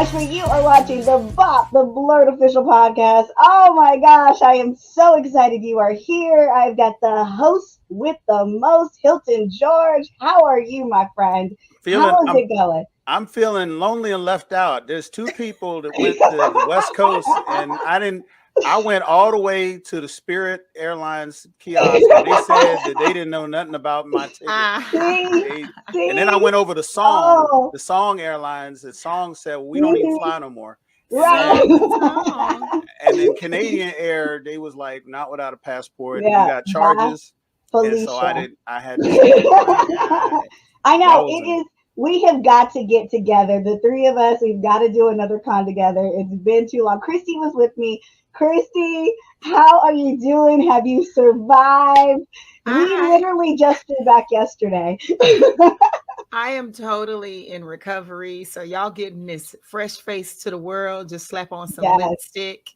Ashley. You are watching the BOP, the BLERD official podcast. Oh my gosh, I am so excited you are here. I've got the host with the most, Hilton George. How are you, my friend? How is it going? I'm feeling lonely and left out. There's two people that went to the West Coast, and I went all the way to the Spirit Airlines kiosk, and they said that they didn't know nothing about my ticket. And then I went over the Song Airlines. The Song said, well, we don't even fly no more. And then Canadian Air, they was like, not without a passport. Yeah, you got charges. And so I had to. I know it is. We have got to get together. The three of us, we've got to do another con together. It's been too long. Christi was with me. Christi, how are you doing? Have you survived? We literally just flew back yesterday. I am totally in recovery. So y'all getting this fresh face to the world. Just slap on some lipstick,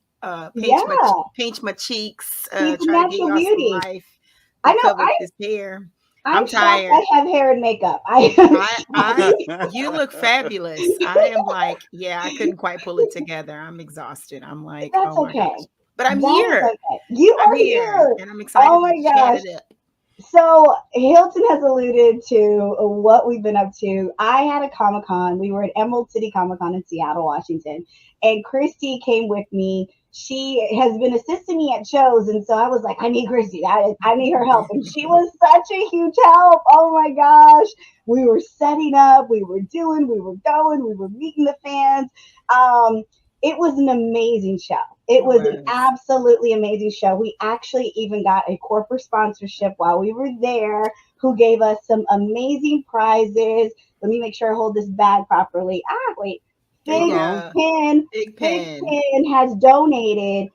pinch my cheeks, try to get y'all some life. I know. This hair. I'm tired. I have hair and makeup. You look fabulous. I am like, I couldn't quite pull it together. I'm exhausted. I'm like, that's okay. Gosh. But I'm here. Okay. You are here. And I'm excited. Oh my gosh. So Hilton has alluded to what we've been up to. I had a Comic-Con. We were at Emerald City Comic-Con in Seattle, Washington. And Christi came with me. She has been assisting me at shows, and so I was like, I need Christi. I need her help. And she was such a huge help. Oh my gosh. We were setting up, we were going, we were meeting the fans. It was an amazing show. It was an absolutely amazing show. We actually even got a corporate sponsorship while we were there who gave us some amazing prizes. Let me make sure I hold this bag properly. Wait. Big Pen has donated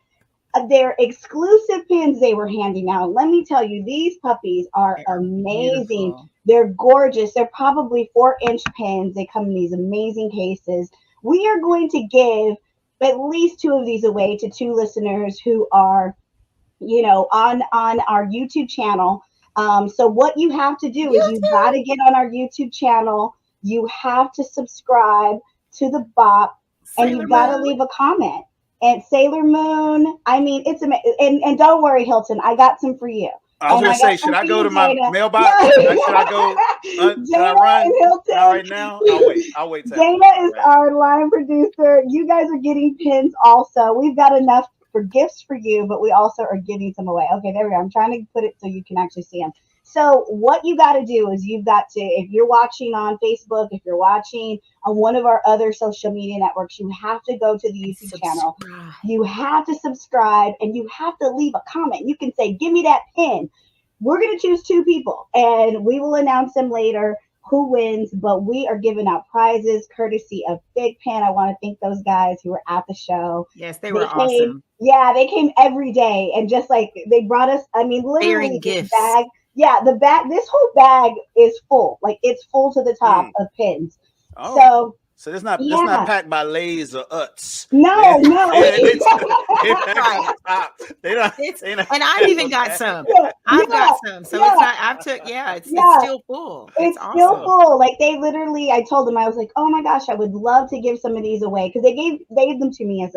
their exclusive pins they were handing out. Let me tell you, these puppies are amazing. Beautiful. They're gorgeous. They're probably 4-inch pins. They come in these amazing cases. We are going to give at least 2 of these away to 2 listeners who are, on our YouTube channel. So what you have to do is you've got to get on our YouTube channel. You have to subscribe to the BOP, and you've got to leave a comment. And Sailor Moon, I mean, it's amazing. And don't worry, Hilton, I got some for you. I was going to say, should I go to my mailbox? Should I go? Should I run right now? I'll wait. Dana is our line producer. You guys are getting pins also. We've got enough for gifts for you, but we also are giving some away. Okay, there we go. I'm trying to put it so you can actually see them. So what you got to do is you've got to, if you're watching on Facebook, if you're watching on one of our other social media networks, you have to go to the YouTube channel. You have to subscribe, and you have to leave a comment. You can say, give me that pin. We're going to choose 2 people, and we will announce them later who wins, but we are giving out prizes courtesy of Big Pen. I want to thank those guys who were at the show. Yes, they were awesome. Yeah, they came every day, and just like they brought us, I mean, literally gifts. Bag. Yeah, the bag, this whole bag is full. Like, it's full to the top of pins. Oh. So it's not packed by Lay's or Utz. No. And I've even got some. I've got some. So it's not, it's still full. It's awesome. Still full. Like, they literally, I told them, I was like, oh my gosh, I would love to give some of these away. Because they gave them to me as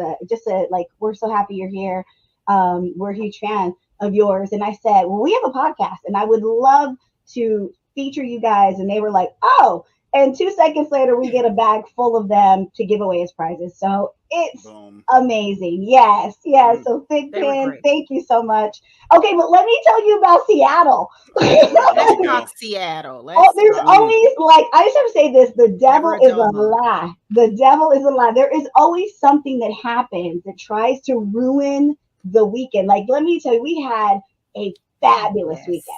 like, we're so happy you're here. We're a huge fan of yours. And I said, well, we have a podcast and I would love to feature you guys. And they were like, oh, and 2 seconds later, we get a bag full of them to give away as prizes. So it's amazing. Yes. So Big Pen, thank you so much. Okay, but let me tell you about Seattle. Let's talk Seattle. There's always, like, I just have to say this, the devil is a lie. The devil is a lie. There is always something that happens that tries to ruin the weekend. Like, let me tell you, we had a fabulous weekend.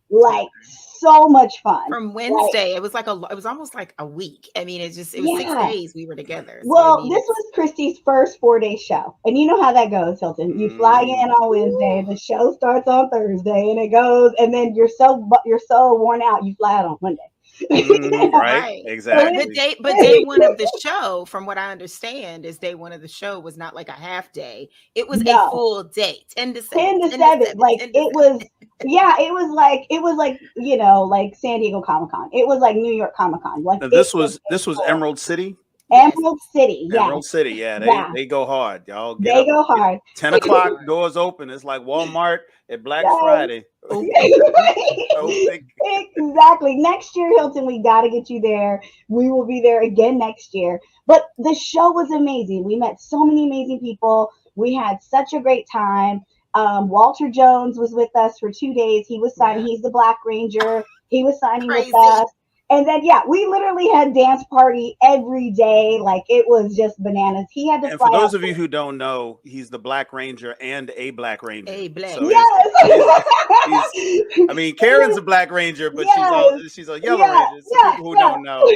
Like, so much fun. From Wednesday, it was almost like a week. I mean, it was 6 days we were together. So well, this was Christi's first 4-day show. And you know how that goes, Hilton. You fly in on Wednesday, the show starts on Thursday, and it goes, and then you're so worn out, you fly out on Monday. Right, exactly. But day one of the show, from what I understand, is day one of the show was not like a half day. It was a full day, 10 to 7. Like, it was, it was like like San Diego Comic-Con. It was like New York Comic-Con. Like, this was Emerald City. Emerald City, yeah. Emerald City, yeah. They go hard. Y'all get they up. go hard. 10 o'clock, doors open. It's like Walmart at Black Friday. Exactly. Next year, Hilton, we got to get you there. We will be there again next year. But the show was amazing. We met so many amazing people. We had such a great time. Walter Jones was with us for 2 days. He was signing. He's the Black Ranger. He was signing with us. And then, we literally had dance party every day. Like, it was just bananas. He had to and fly for those out. of you who don't know, he's the Black Ranger and a Black Ranger. So I mean, Karen's a Black Ranger, but she's a Yellow Ranger. So people who don't know.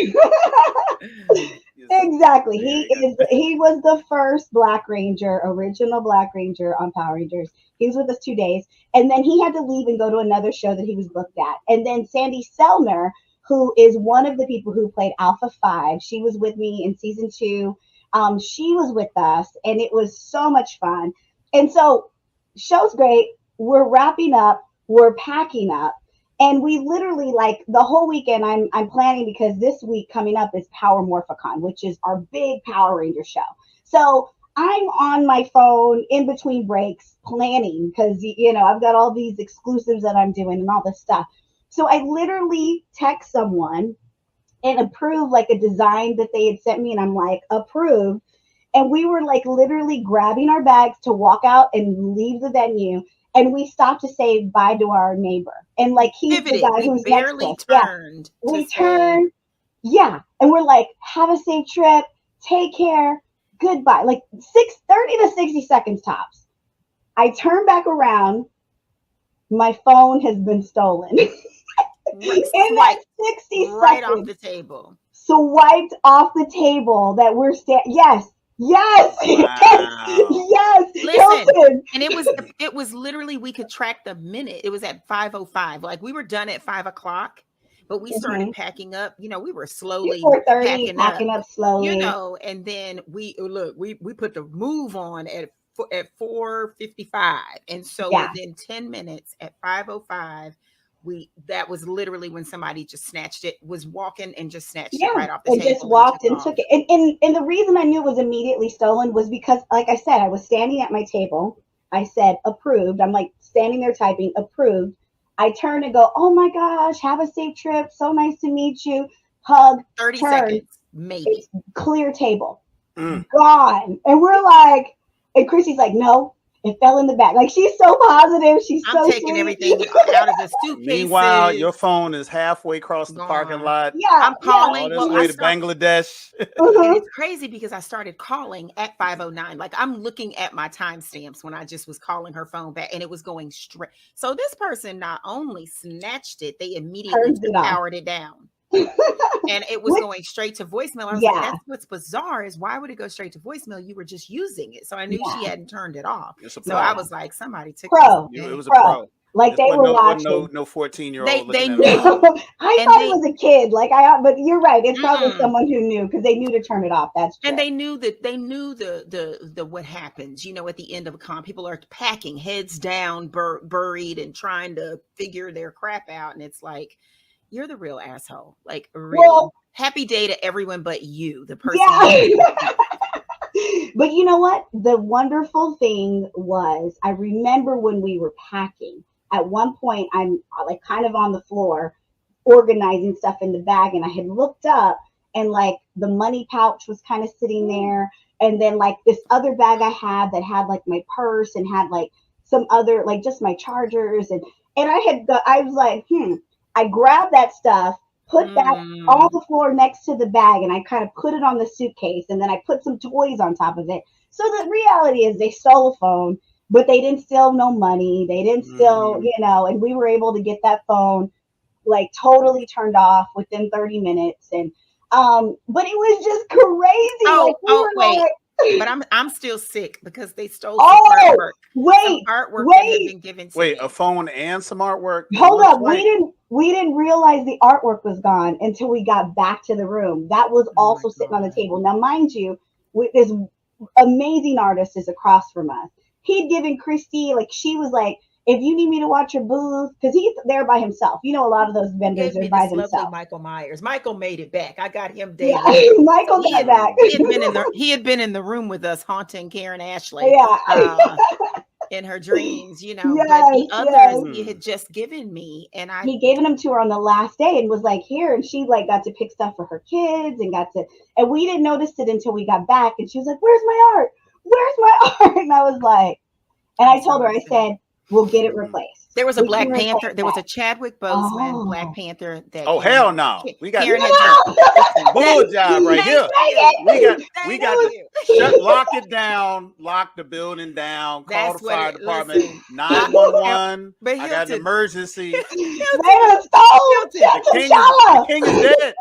Exactly. He was the first Black Ranger, original Black Ranger on Power Rangers. He was with us 2 days. And then he had to leave and go to another show that he was booked at. And then Sandy Selner, who is one of the people who played Alpha 5. She was with me in season 2. She was with us, and it was so much fun. And so, show's great. We're wrapping up. We're packing up. And we literally, like, the whole weekend, I'm planning, because this week coming up is Power Morphicon, which is our big Power Ranger show. So I'm on my phone in between breaks planning, because, I've got all these exclusives that I'm doing and all this stuff. So I literally text someone and approve like a design that they had sent me. And I'm like, approved. And we were like literally grabbing our bags to walk out and leave the venue. And we stopped to say bye to our neighbor. And like, he's the guy who's barely next to us. Turned. Yeah. We turned. Yeah. And we're like, have a safe trip. Take care. Goodbye. Like 30 to 60 seconds tops. I turn back around. My phone has been stolen. In that 60 right seconds, off the table. So wiped off the table that we're standing. Yes. Wow. Yes. Listen, and it was literally, we could track the minute. It was at 5:05. Like, we were done at 5 o'clock, but we started packing up. We were slowly packing up slowly. And then we put the move on at 4:55, and so within 10 minutes at 5:05. That was literally when somebody just snatched it, was walking and just snatched it right off the table. Just walked and took it. And the reason I knew it was immediately stolen was because, like I said, I was standing at my table. I said, approved. I'm like standing there typing, approved. I turn and go, oh my gosh, have a safe trip. So nice to meet you. Hug. 30 seconds, maybe. Clear table. Gone. And we're like, and Chrissy's like, no. It fell in the bag. Like, she's so positive. I'm taking everything out of the suitcase. Meanwhile, your phone is halfway across the parking lot. Yeah, I'm calling. All this way to Bangladesh. And it's crazy because I started calling at 5:09. Like, I'm looking at my timestamps when I just was calling her phone back, and it was going straight. So this person not only snatched it, they immediately powered it down. And it was going straight to voicemail. I was like, that's what's bizarre, is why would it go straight to voicemail? You were just using it. So I knew she hadn't turned it off. So I was like, somebody took it. It was a pro. Like, they were watching. No 14-year-old. They knew. I thought it was a kid. But you're right. It's probably someone who knew, because they knew to turn it off. That's true. And they knew the what happens. At the end of a con, people are packing heads down, buried, and trying to figure their crap out. And it's like, you're the real asshole. Like, really. Happy day to everyone but you, the person. Yeah. But you know what? The wonderful thing was, I remember when we were packing, at one point, I'm like kind of on the floor organizing stuff in the bag, and I had looked up, and like the money pouch was kind of sitting there. And then like this other bag I had that had like my purse and had like some other, like just my chargers. And I was like, I grabbed that stuff, put that on the floor next to the bag, and I kind of put it on the suitcase, and then I put some toys on top of it. So the reality is, they stole a phone, but they didn't steal no money. They didn't steal, and we were able to get that phone like totally turned off within 30 minutes. And but it was just crazy. Wait. But I'm still sick because they stole some artwork. Wait, that had been given to me. A phone and some artwork. Hold up, we didn't realize the artwork was gone until we got back to the room. That was also sitting on the table. Now, mind you, this amazing artist is across from us. He'd given Christi, like, she was like, if you need me to watch your booth, because he's there by himself. You know, a lot of those vendors are by themselves. Lovely Michael Myers. Michael made it back. I got him daily. Yeah, Michael got back. He had been in the room with us haunting Karan Ashley. Yeah. In her dreams, you know, but the others he had just given me, and he gave them to her on the last day and was like, here, and she like got to pick stuff for her kids and we didn't notice it until we got back, and she was like, where's my art? And I was like, and I told her, I said, we'll get it replaced. There was a Black Panther. There was a Chadwick Boseman Black Panther. That hell no! We got bull job right here. We got lock it down, lock the building down, call the fire department, 911. I got an emergency. The king is dead.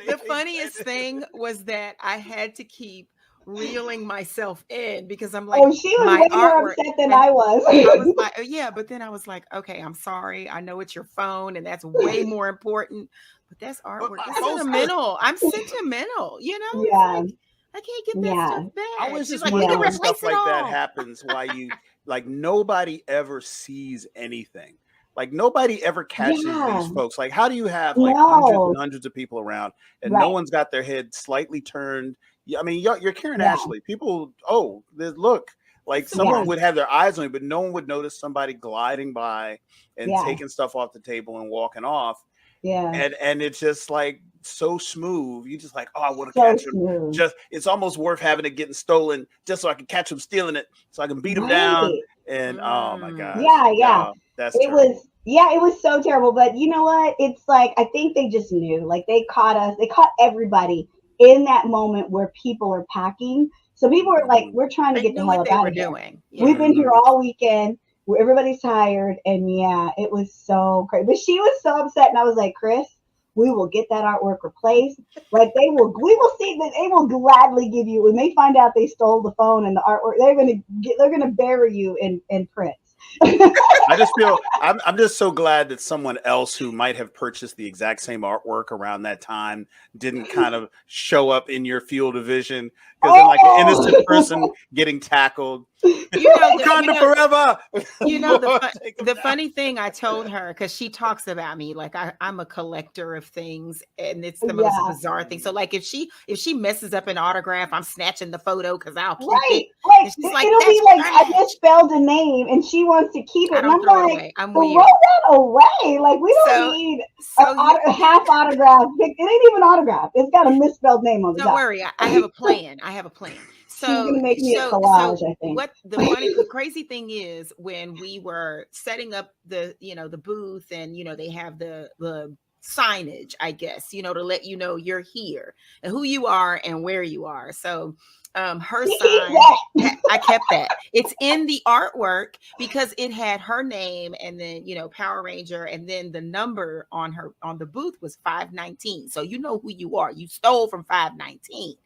The funniest thing was that I had to keep reeling myself in because I'm like, she was way more upset than I was. I was like, but then I was like, okay, I'm sorry. I know it's your phone and that's way more important, but that's artwork. It's sentimental. I'm sentimental, you know? Yeah. Like, I can't get that stuff back. I was just wondering when stuff like that happens, why you like nobody ever sees anything. Like nobody ever catches these folks. Like, how do you have like hundreds and hundreds of people around and no one's got their head slightly turned? I mean, you're Karan Ashley. People, look, like someone would have their eyes on you, but no one would notice somebody gliding by and taking stuff off the table and walking off. Yeah. And it's just like so smooth. You just like, I want to catch him. Just it's almost worth having it getting stolen just so I can catch him stealing it, so I can beat him down. And oh my God. Yeah. That's it was so terrible. But you know what? It's like I think they just knew. Like they caught us, they caught everybody in that moment where people are packing. So people are like, we're trying to get the hell out of here. Yeah. We've been here all weekend. Everybody's tired. And it was so crazy. But she was so upset. And I was like, Chris, we will get that artwork replaced. Like we will see that they will gladly give you, when they find out they stole the phone and the artwork, they're going to bury you in prints. I just feel I'm just so glad that someone else who might have purchased the exact same artwork around that time didn't kind of show up in your field of vision, because then like an innocent person getting tackled. Wakanda forever. The funny thing I told her, because she talks about me like I'm a collector of things, and it's the most bizarre thing. So like if she messes up an autograph, I'm snatching the photo because I'll keep it. Like it'll be like I misspelled a name and she wants to keep it. And I'm like, throw that away. Like we don't need a half autograph. It ain't even autograph. It's got a misspelled name on the top. Don't worry, I have a plan. So she's gonna make me a collage, I think. What the crazy thing is, when we were setting up the booth, and they have the signage, I guess, to let you know you're here and who you are and where you are. So her sign, I kept that. It's in the artwork because it had her name and then Power Ranger, and then the number on the booth was 519. So you know who you are. You stole from 519.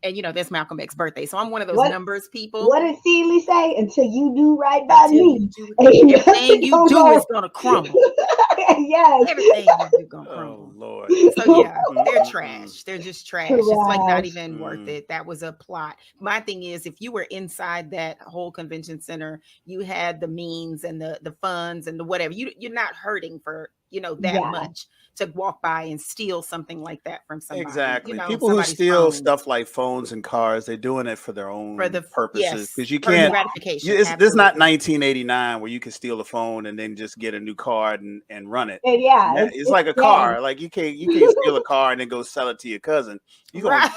And that's Malcolm X's birthday. So I'm one of those numbers people. What did Seeley say? Until you do right by me, everything you do is gonna crumble. Yes. Everything you do gonna crumble. Oh Lord. So yeah, they're trash. They're just trash. It's like not even worth it. That was a plot. My thing is, if you were inside that whole convention center, you had the means and the funds and the whatever. You're not hurting for that much to walk by and steal something like that from somebody. Exactly. People who steal stuff like phones and cars, they're doing it for their own purposes. Because you can't. Gratification. This is not 1989 where you can steal a phone and then just get a new card and run it. And it's like a car. Like you can't steal a car and then go sell it to your cousin. It's like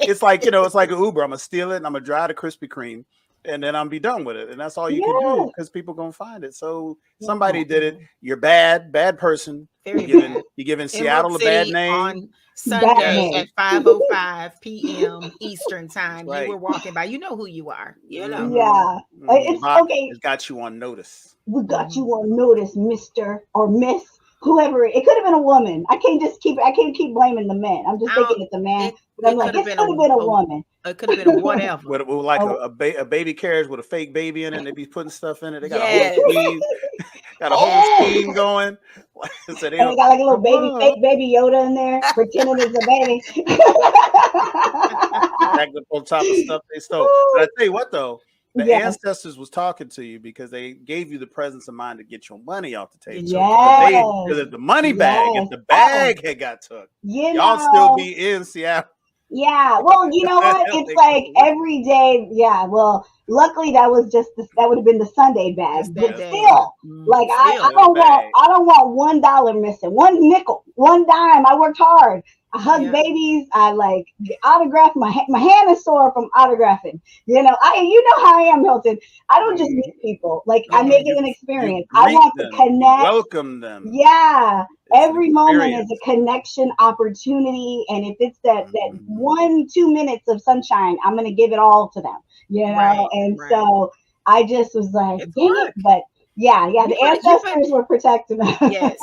it's like an Uber. I'm gonna steal it and I'm gonna drive to Krispy Kreme, and then I'm be done with it. And that's all you can do, because people gonna find it. So somebody did it. You're bad person. You're giving Seattle a bad name. On Sunday at 5:05 p.m. Eastern time, you were walking by. You know who you are. Yeah. It's okay. It's got you on notice. We got you on notice, Mr. or Miss. Whoever it could have been a woman. I can't keep blaming the men. I'm just thinking it's a man. But I'm like, it could have been a woman. It could have been a whatever. With like a baby carriage with a fake baby in it. And they be putting stuff in it. They got a whole scheme. Got a whole scheme going. So they got like a little fake baby Yoda in there, pretending it's a baby. Back up on top of stuff they stole. But I tell you what though, the Yes. ancestors was talking to you because they gave you the presence of mind to get your money off the table. Yes. Because if the money bag, if the bag had got took, y'all still be in Seattle. Yeah, well, you know what? It's like every day. Yeah, well, luckily that was just that would have been the Sunday bag, but still, like I don't want $1 missing, one nickel, one dime. I worked hard. I hug babies. I like autograph. My hand is sore from autographing. You know how I am, Hilton. I don't just meet people. Like I make it an experience. I want to connect. Welcome them. Yeah. Every moment is a connection opportunity, and if it's that 1-2 minutes of sunshine, I'm gonna give it all to them, you know. So I just was like, dang it, but yeah, the ancestors were protecting us. Yes.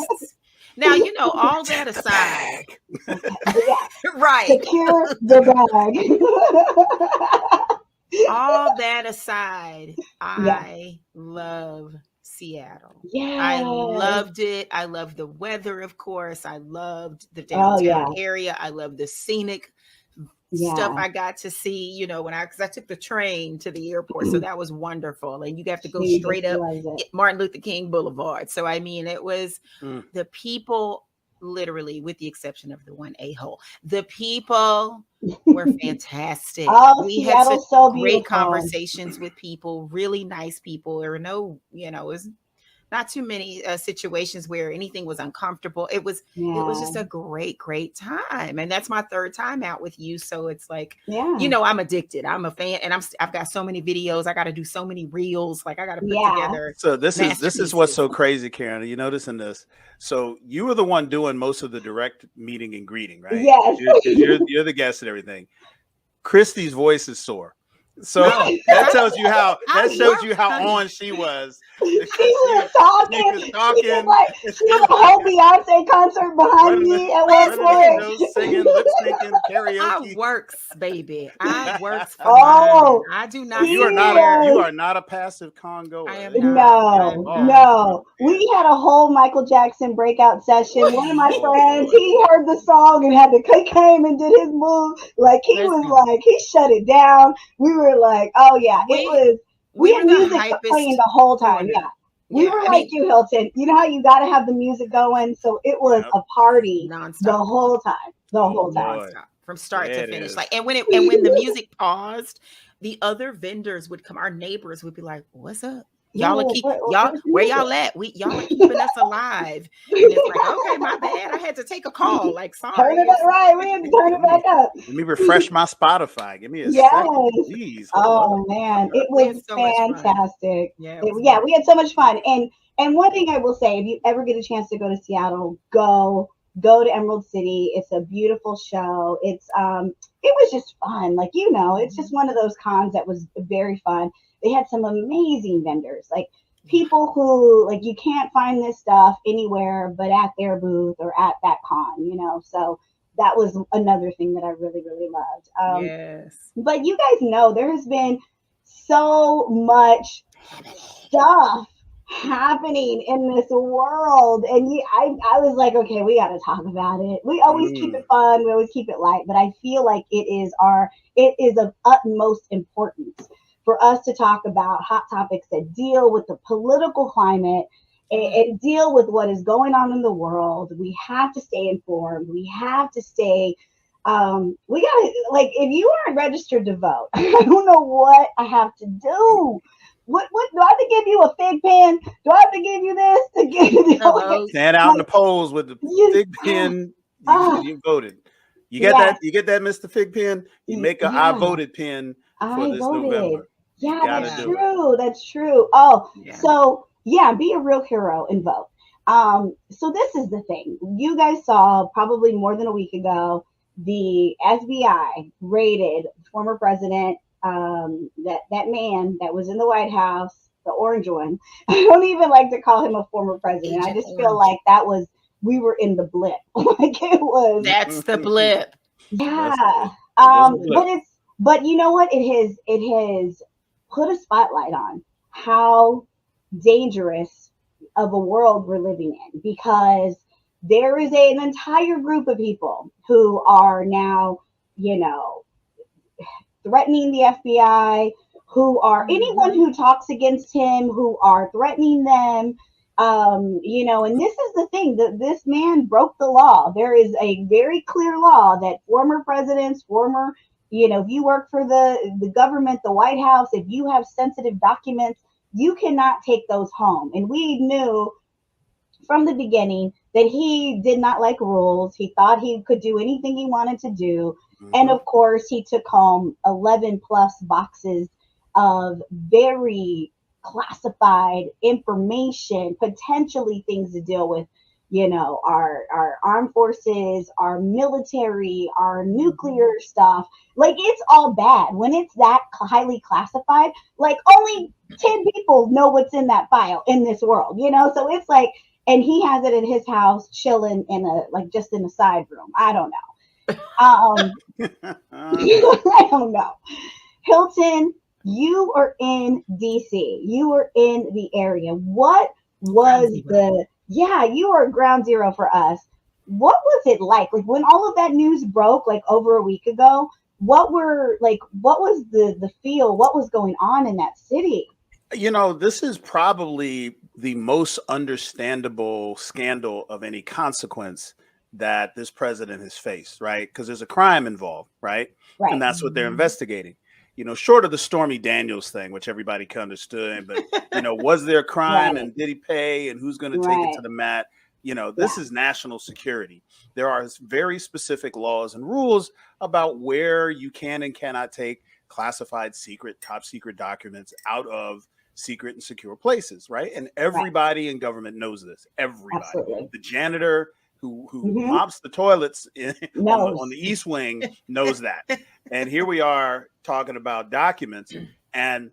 Now all that aside, right? Secure the bag. All that aside, I love Seattle. Yeah, I loved it. I loved the weather, of course. I loved the downtown area. I loved the scenic stuff I got to see, because I took the train to the airport. So that was wonderful. And you have to go straight up Martin Luther King Boulevard. So, I mean, it was the people, literally, with the exception of the one a-hole, the people were fantastic. We had such great conversations with people, really nice people. There were no, it was not too many situations where anything was uncomfortable. It was just a great time. And that's my third time out with you. So it's like, I'm addicted. I'm a fan, and I've got so many videos. I got to do so many reels. Like I got to put together. So this is what's so crazy, Karen. You noticing this? So you were the one doing most of the direct meeting and greeting, right? Yes. You're the guest and everything. Christi's voice is sore. So that tells you how on she was. She was talking. She was a whole Beyonce concert behind me at one point. Singing, lip syncing, karaoke. I works, baby. I works for mine. I do not. You are not a passive Congo. I am not. No. We had a whole Michael Jackson breakout session. One of my friends, he heard the song and he came and did his move. Like he shut it down. We were like, oh yeah, we had music playing the whole time. Yeah. We were like you, Hilton. You know how you got to have the music going? So it was a party nonstop. The whole time. From start to finish. Like, and when the music paused, the other vendors would come. Our neighbors would be like, what's up? Where y'all at? Y'all are keeping us alive. And it's like, okay, my bad. I had to take a call. Like, sorry. Turn it up, right. We had to turn it back up. Let me refresh my Spotify. Give me a second. Please. Oh man, it was fantastic. We had so much fun. And one thing I will say, if you ever get a chance to go to Seattle, go to Emerald City. It's a beautiful show. It was just fun. Like, it's just one of those cons that was very fun. They had some amazing vendors, like people who like you can't find this stuff anywhere but at their booth or at that con, so that was another thing that I really, really loved. Yes. But you guys know there has been so much stuff happening in this world, and I was like, okay, we got to talk about it. We always keep it fun, we always keep it light, but I feel like it is of utmost importance for us to talk about hot topics that deal with the political climate and deal with what is going on in the world. We have to stay informed. We have to stay, we gotta, like, if you aren't registered to vote, I don't know what I have to do. What do I have to give you a fig pen? Do I have to give you this to get you? Stand out in the polls with the fig pen. You voted. You get that? You get that, Mr. Fig Pen? You make a I voted pen for this November. Yeah, that's true. That's true. Oh, so be a real hero and vote. So this is the thing. You guys saw probably more than a week ago, the FBI raided former president, that man that was in the White House, the orange one. I don't even like to call him a former president. I just feel like we were in the blip. Like it was. That's the blip. Yeah. But you know what? It has put a spotlight on how dangerous of a world we're living in, because there is an entire group of people who are now, threatening the FBI, who are anyone who talks against him, who are threatening them. You know, and this is the thing, that this man broke the law. There is a very clear law that former presidents, former, you know, if you work for the government, the White House, if you have sensitive documents, you cannot take those home. And we knew from the beginning that he did not like rules. He thought he could do anything he wanted to do. And of course, he took home 11 plus boxes of very classified information, potentially things to deal with, you know, our armed forces, our military, our nuclear stuff. Like, it's all bad when it's that highly classified. Like, only 10 people know what's in that file in this world, you know? So it's like, and he has it in his house, chilling in a, like, just in a side room. I don't know. I don't know. Hilton, you are in DC. You are in the area. What was you are ground zero for us. What was it like when all of that news broke, like over a week ago? What was the feel? What was going on in that city? You know, this is probably the most understandable scandal of any consequence that this president has faced, right? Because there's a crime involved, right? And that's what they're investigating. You know, short of the Stormy Daniels thing, which everybody understood, but, you know, was there a crime and did he pay and who's going to take it to the mat? You know, this is national security. There are very specific laws and rules about where you can and cannot take classified, secret, top secret documents out of secret and secure places, right? And everybody in government knows this. Everybody. Absolutely. The janitor who mops the toilets on the East Wing knows that. And here we are talking about documents, and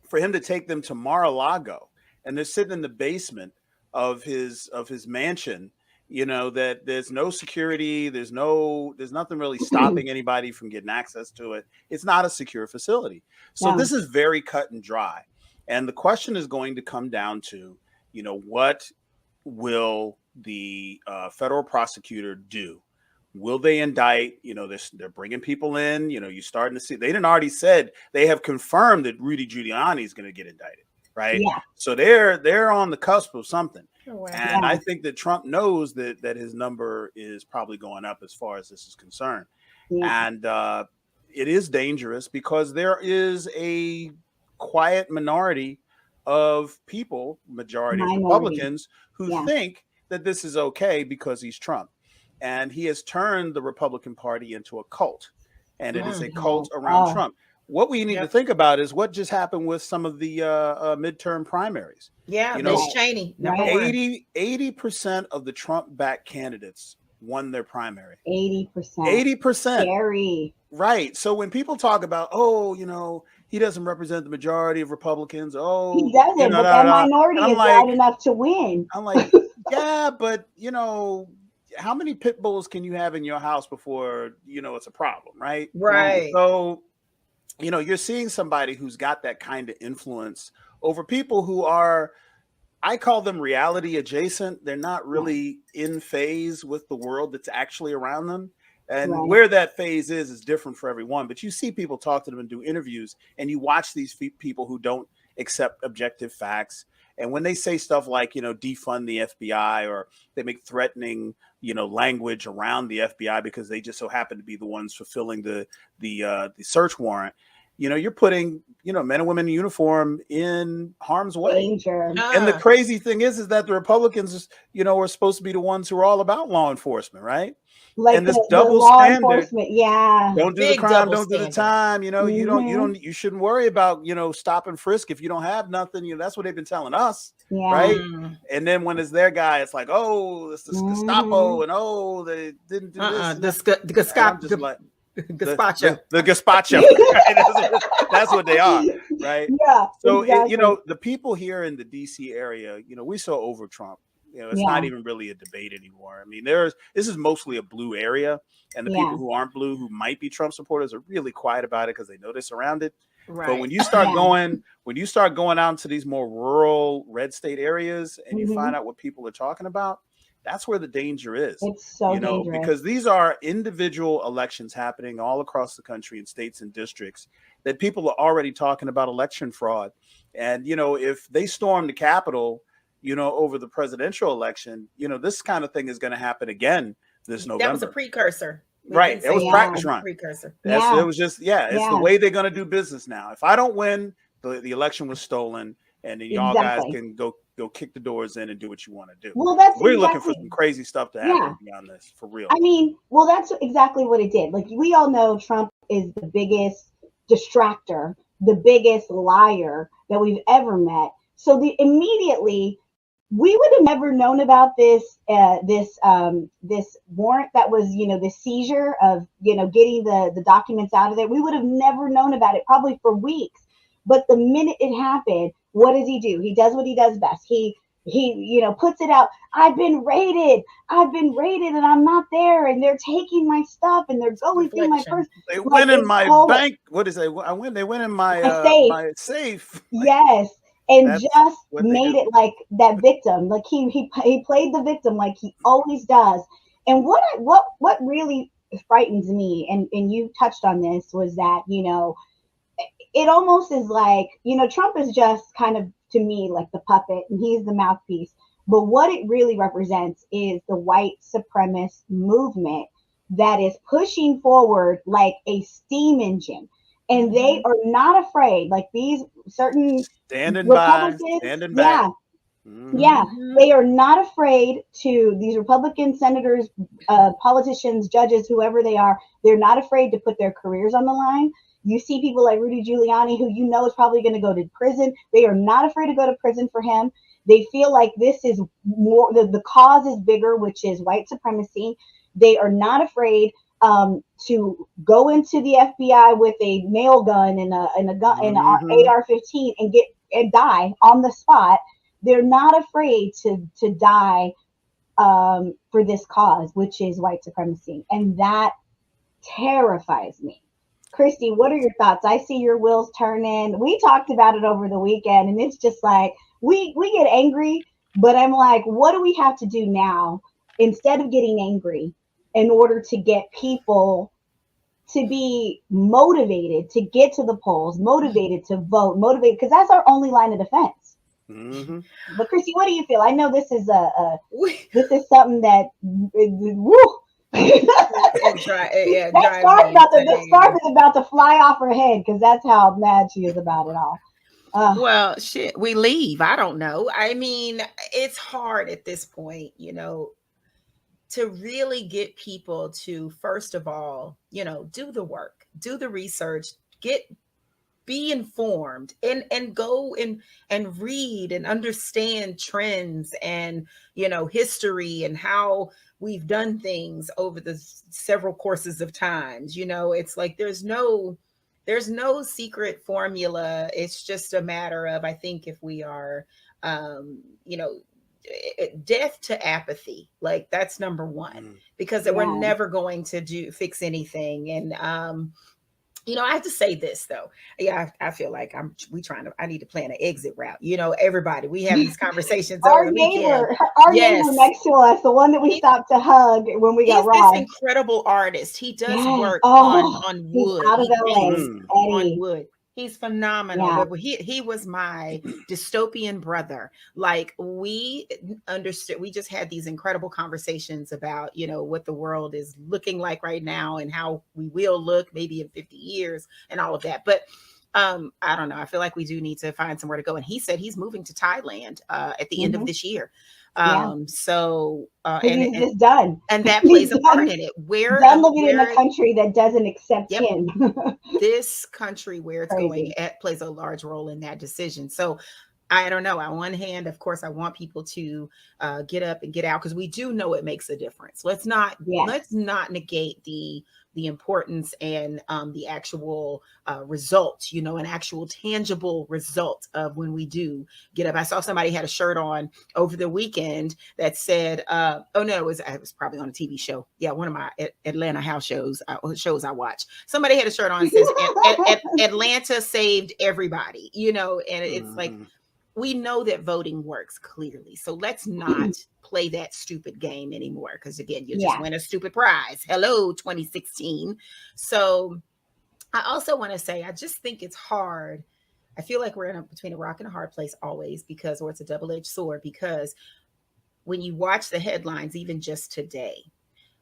for him to take them to Mar-a-Lago, and they're sitting in the basement of his mansion, you know, that there's no security, there's nothing really stopping anybody from getting access to it. It's not a secure facility. So this is very cut and dry. And the question is going to come down to, you know, what will the federal prosecutor do? Will they indict? You know, they're bringing people in. You know, you're starting to see, they didn't already said, they have confirmed that Rudy Giuliani is going to get indicted, right? Yeah. So they're on the cusp of something. And I think that Trump knows that his number is probably going up as far as this is concerned. And it is dangerous because there is a quiet minority of people, majority of Republicans, who think that this is okay because he's Trump. And he has turned the Republican Party into a cult. And it is a cult around Trump. What we need to think about is what just happened with some of the midterm primaries. Yeah, you know, Miss Cheney. 80% of the Trump-backed candidates won their primary. 80%. Scary. Right. So when people talk about, oh, you know, he doesn't represent the majority of Republicans. Oh, he doesn't, but that minority is loud enough to win. I'm like, yeah, but you know, how many pit bulls can you have in your house before you know it's a problem, right? Right. So, you know, you're seeing somebody who's got that kind of influence over people who are, I call them reality adjacent. They're not really in phase with the world that's actually around them. And where that phase is different for everyone. But you see people talk to them and do interviews, and you watch these people who don't accept objective facts. And when they say stuff like, you know, defund the FBI, or they make threatening, you know, language around the FBI because they just so happen to be the ones fulfilling the search warrant, you know, you're putting, you know, men and women in uniform in harm's way. Danger. And the crazy thing is that the Republicans, you know, are supposed to be the ones who are all about law enforcement, right? Like and this double standard, don't do Big the crime, don't standard. do the time. You know, you shouldn't worry about, you know, stop and frisk if you don't have nothing. You know, that's what they've been telling us, right? And then when it's their guy, it's like, oh, it's the Gestapo, and oh, they didn't do this. The Gestapo. Gazpacho. The Gazpacho. Right? That's what they are, right? Yeah. So exactly. You know, the people here in the DC area, you know, we so over Trump. You know, it's not even really a debate anymore. I mean, this is mostly a blue area, and the people who aren't blue, who might be Trump supporters, are really quiet about it because they know they're surrounded. Right. But when you start going out to these more rural red state areas, and you find out what people are talking about, That's where the danger is. It's so dangerous. Because these are individual elections happening all across the country in states and districts that people are already talking about election fraud. And, if they storm the Capitol, over the presidential election, this kind of thing is going to happen again this November. That was a precursor. Right. It was practice run. Precursor. It was just, it's the way they're going to do business now. If I don't win, the election was stolen, and then y'all guys can go kick the doors in and do what you want to do. Well, we're looking for some crazy stuff to happen beyond this, for real. I mean, well, that's exactly what it did. Like, we all know Trump is the biggest distractor, the biggest liar that we've ever met. So immediately, we would have never known about this warrant that was, the seizure of, getting the documents out of there. We would have never known about it probably for weeks. But the minute it happened, what does he do? He does what he does best. He puts it out. I've been raided, and I'm not there, and they're taking my stuff, and they're going through my purse. They went in my bank. What is it? They went in my safe. Yes. And just made it like that victim. Like he played the victim like he always does. And what really frightens me, and you touched on this, was that, it almost is like, Trump is just kind of, to me, like the puppet, and he's the mouthpiece. But what it really represents is the white supremacist movement that is pushing forward like a steam engine. And they are not afraid, like these certain standing Republicans, back. They are not afraid to, these Republican senators, politicians, judges, whoever they are, they're not afraid to put their careers on the line. You see people like Rudy Giuliani, who is probably going to go to prison. They are not afraid to go to prison for him. They feel like this is more, the cause is bigger, which is white supremacy. They are not afraid to go into the FBI with a nail gun and a gun and an AR-15 and die on the spot. They're not afraid to die for this cause, which is white supremacy, and that terrifies me. Christi, what are your thoughts? I see your wheels turning. We talked about it over the weekend, and it's just like we get angry, but I'm like, what do we have to do now instead of getting angry in order to get people to be motivated to get to the polls, motivated to vote, motivated, because that's our only line of defense. Mm-hmm. But Christi, what do you feel? I know this is this is something that the scarf is about to fly off her head, because that's how mad she is about it all. Well, shit, we leave. I don't know. I mean, it's hard at this point, to really get people to, first of all, do the work, do the research, be informed, and go and read and understand trends and, history and how we've done things over the several courses of times. It's like there's no secret formula. It's just a matter of, I think, if we are, death to apathy, like that's number one, because we're never going to fix anything. And I have to say this though. Yeah, I feel like I need to plan an exit route. Everybody, we have these conversations. Our neighbor next to us, the one that we stopped to hug when we got robbed. This incredible artist. He does work on wood. Out of LA. On wood. He's phenomenal. Yeah. But he was my dystopian brother. Like, we understood, we just had these incredible conversations about, what the world is looking like right now and how we will look maybe in 50 years and all of that. But I don't know. I feel like we do need to find somewhere to go. And he said he's moving to Thailand at the end of this year. So he's just done, and that plays a part in it. Where living in a country that doesn't accept him. This country where it's going plays a large role in that decision. So I don't know. On one hand, of course, I want people to get up and get out, because we do know it makes a difference. Let's not negate the importance and the actual results, an actual tangible result of when we do get up. I saw somebody had a shirt on over the weekend that said, it was probably on a TV show. Yeah, one of my Atlanta house shows I watch. Somebody had a shirt on that says Atlanta saved everybody, and it's like, we know that voting works clearly. So let's not play that stupid game anymore. Because again, you just win a stupid prize. Hello, 2016. So I also want to say, I just think it's hard. I feel like we're between a rock and a hard place always, because, or it's a double-edged sword, because when you watch the headlines, even just today,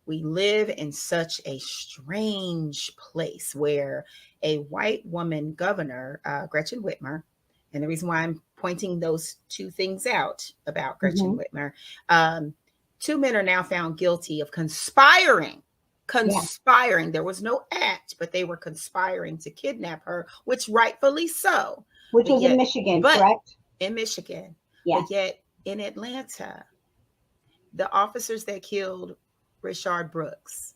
we live in such a strange place where a white woman governor, Gretchen Whitmer, and the reason why I'm pointing those two things out about Gretchen Whitmer, two men are now found guilty of conspiring. There was no act, but they were conspiring to kidnap her, which rightfully so. Which was in Michigan, correct? In Michigan. But yet in Atlanta, the officers that killed Rayshard Brooks,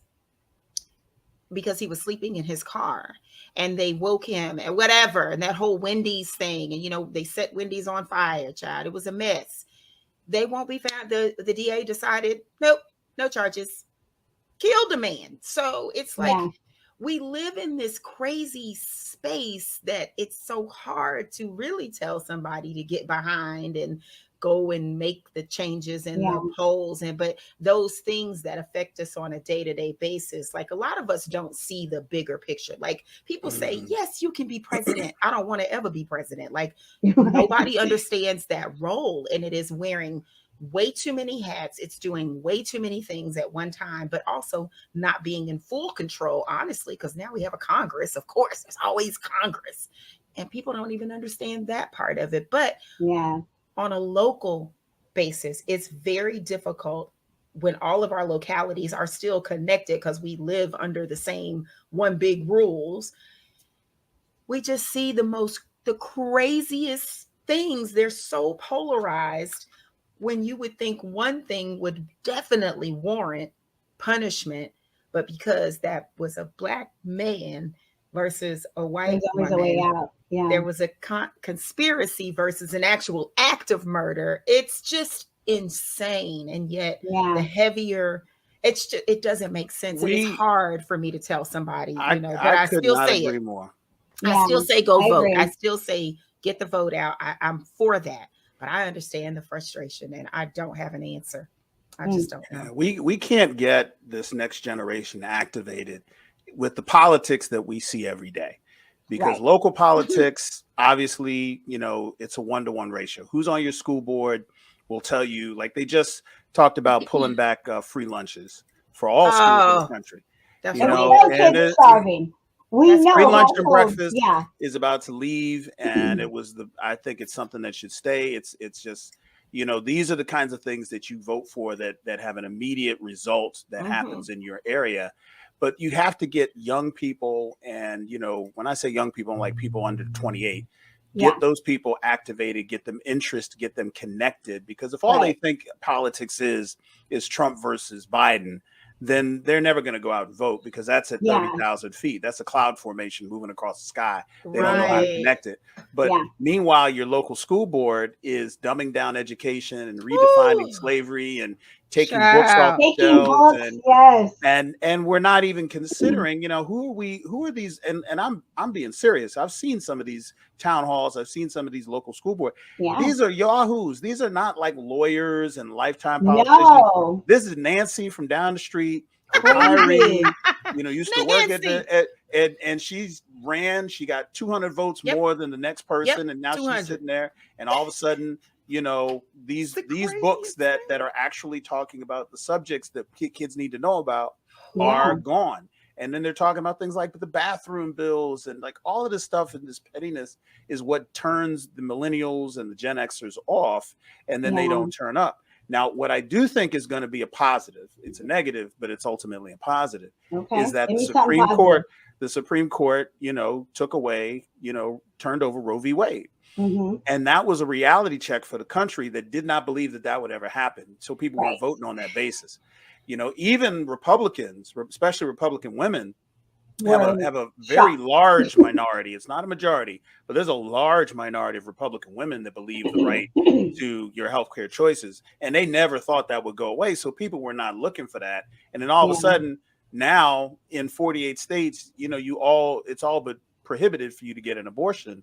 because he was sleeping in his car, and they woke him and whatever, and that whole Wendy's thing, and they set Wendy's on fire, child. It was a mess. They won't be found. The DA decided, nope, no charges. Killed a man. So it's like we live in this crazy space that it's so hard to really tell somebody to get behind and go and make the changes in the polls, but those things that affect us on a day-to-day basis, like a lot of us don't see the bigger picture. Like people say, yes, you can be president. I don't want to ever be president. Like nobody understands that role, and it is wearing way too many hats. It's doing way too many things at one time, but also not being in full control, honestly, because now we have a Congress. Of course, there's always Congress, and people don't even understand that part of it. But on a local basis, it's very difficult when all of our localities are still connected because we live under the same one big rules. We just see the craziest things. They're so polarized when you would think one thing would definitely warrant punishment, but because that was a Black man versus a white woman, there was a conspiracy versus an actual act of murder. It's just insane. And yet the heavier, it doesn't make sense. And it's hard for me to tell somebody, but I still say it. More. I still say go vote. I still say get the vote out. I'm for that. But I understand the frustration, and I don't have an answer. I just don't know. We can't get this next generation activated with the politics that we see every day. Because local politics, obviously, it's a 1-to-1 ratio. Who's on your school board will tell you, like they just talked about pulling back free lunches for all schools in the country. And starving. We know free lunch and breakfast is about to leave, and I think it's something that should stay. It's just, these are the kinds of things that you vote for that have an immediate result that happens in your area. But you have to get young people, and when I say young people, I'm like people under 28. Get those people activated, get them interest, get them connected. Because if all they think politics is Trump versus Biden, then they're never going to go out and vote, because that's at 30,000 feet. That's a cloud formation moving across the sky. They don't know how to connect it. But meanwhile, your local school board is dumbing down education and redefining slavery and taking books off the shelves, and we're not even considering, who are these? And I'm being serious. I've seen some of these town halls. I've seen some of these local school board. These are yahoos. These are not like lawyers and lifetime politicians. No. This is Nancy from down the street. Irene, used to work and she ran. She got 200 votes more than the next person, and now she's sitting there, and all of a sudden, these books that are actually talking about the subjects that kids need to know about are gone. And then they're talking about things like the bathroom bills, and like all of this stuff, and this pettiness is what turns the millennials and the Gen Xers off, and then they don't turn up. Now, what I do think is going to be a positive, it's a negative, but it's ultimately a positive, is that the Supreme Court, took away, turned over Roe v. Wade. And that was a reality check for the country that did not believe that would ever happen. So people weren't voting on that basis. Even Republicans, especially Republican women, have a very large minority. It's not a majority, but there's a large minority of Republican women that believe the right to your healthcare choices. And they never thought that would go away. So people were not looking for that. And then all of a sudden, now in 48 states, it's all but prohibited for you to get an abortion.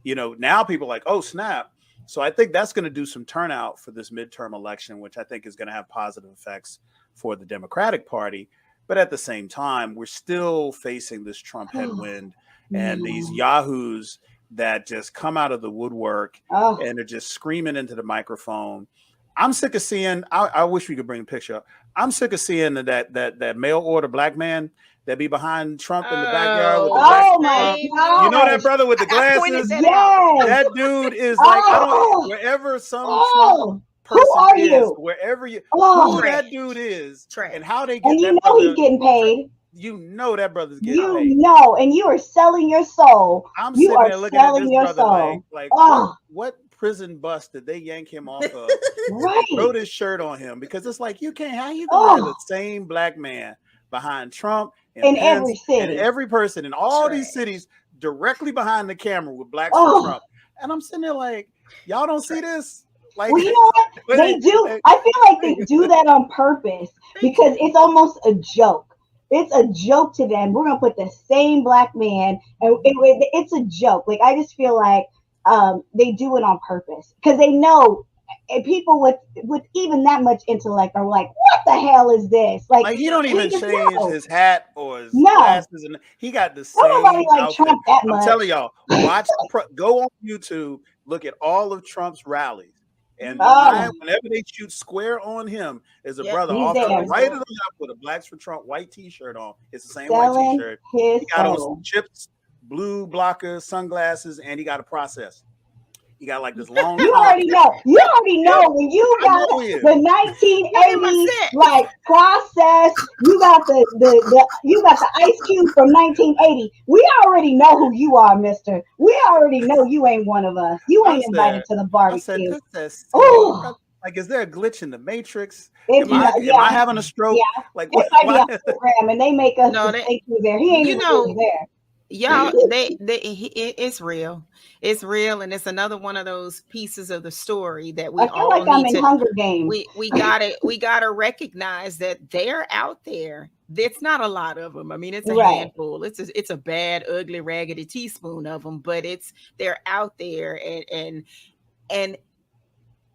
Now people are like, oh, snap. So I think that's going to do some turnout for this midterm election, which I think is going to have positive effects for the Democratic Party. But at the same time, we're still facing this Trump headwind and these yahoos that just come out of the woodwork and are just screaming into the microphone. I'm sick of seeing, I wish we could bring a picture up. I'm sick of seeing that mail order black man that be behind Trump in the backyard with the my God. You know that brother with the glasses? That dude is like, I don't, wherever some Trump person is, wherever you, who that dude is, and how they get and you that know brother, he's getting paid. You know that brother's getting paid. You know, and you are selling your soul. I'm sitting there looking at this brother like what prison bus did they yank him off of? Right. Throw this shirt on him, because it's like, you can't, how you gonna have the same black man behind Trump in every city, and every person in all these cities directly behind the camera with blacks for Trump. And I'm sitting there like, y'all don't see this? Like, well, you know what? They do. I feel like they do that on purpose because it's almost a joke. It's a joke to them. We're gonna put the same black man, and it's a joke. Like, I just feel like they do it on purpose because they know. And people with even that much intellect are like, what the hell is this? Like he don't even change his hat or his glasses, and he got the same Nobody like outfit. Trump that much. I'm telling y'all, go on YouTube, look at all of Trump's rallies, and whenever they shoot square on him, there's a brother off to the right or the left with a Blacks for Trump white T-shirt on. It's the same white T-shirt. He got on some chips, blue blocker, sunglasses, and he got a process. You got like this long. You already know. You already know when you got the 1980s like process. You got the Ice Cube from 1980. We already know who you are, Mister. We already know you ain't one of us. You ain't invited to the barbecue. Like, is there a glitch in the Matrix? Am I having a stroke? Yeah. Like, what? It might be a program, and they make us think he's there. He ain't even there. Y'all, it's real. It's real, and it's another one of those pieces of the story that we all like need I'm in Hunger Games. We gotta recognize that they're out there. It's not a lot of them. I mean, it's a handful. It's a bad, ugly, raggedy teaspoon of them, but they're out there, and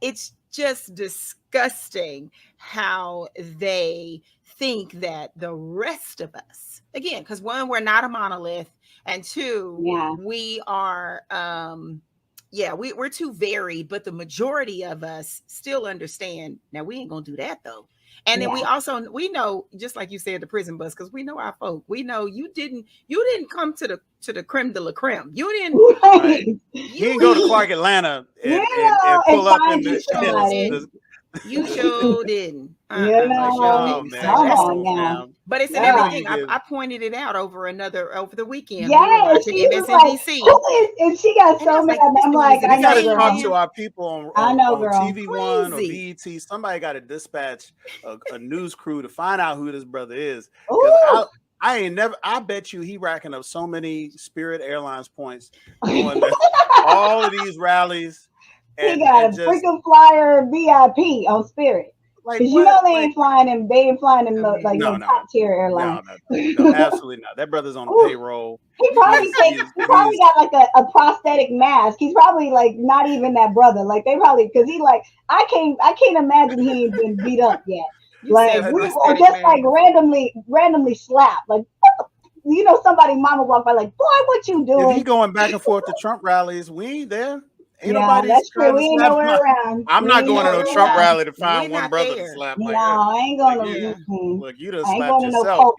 it's just disgusting how they think that the rest of us, again, because one, we're not a monolith, and two, we are we're too varied, but the majority of us still understand. Now, we ain't gonna do that though. And then we know, just like you said, the prison bus, because we know our folk. We know you didn't come to the creme de la creme. You didn't you didn't go to Clark Atlanta and pull up in the you sure didn't. But it's in everything. I pointed it out over the weekend. Yeah, she was MSNBC. Like, and she got so mad. I'm like, I gotta talk to our people on TV1 or BET. Somebody got to dispatch a news crew to find out who this brother is. I bet you he racking up so many Spirit Airlines points doing all of these rallies. He got a freaking flyer VIP on Spirit. Because you know they ain't flying him. They ain't flying him top tier airline. No, absolutely not. That brother's on the payroll. He probably got like a prosthetic mask. He's probably like not even that brother. Like they probably, because he like I can't imagine he ain't been beat up yet. Like like randomly slapped. Like you know, somebody mama walked by like, boy, what you doing? If he going back and forth to Trump rallies, we ain't there. Ain't that's true. We ain't nowhere around. I'm not going to no Trump rally to find one brother to slap. No, I ain't going to. Look, you done slapped yourself.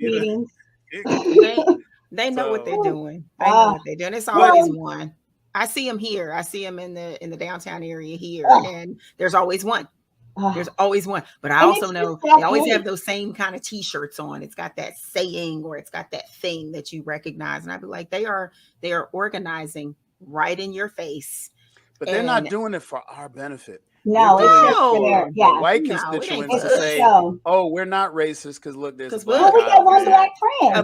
They know what they're doing. They know what they're doing. It's always one. I see them here. I see them in the downtown area here, and there's always one. There's always one. But I also know they always have those same kind of T-shirts on. It's got that saying or it's got that thing that you recognize, and I'd be like, they are organizing right in your face. But they're not doing it for our benefit. No, it's just for their white constituents to say, "Oh, we're not racist because look, there's we got one black friend.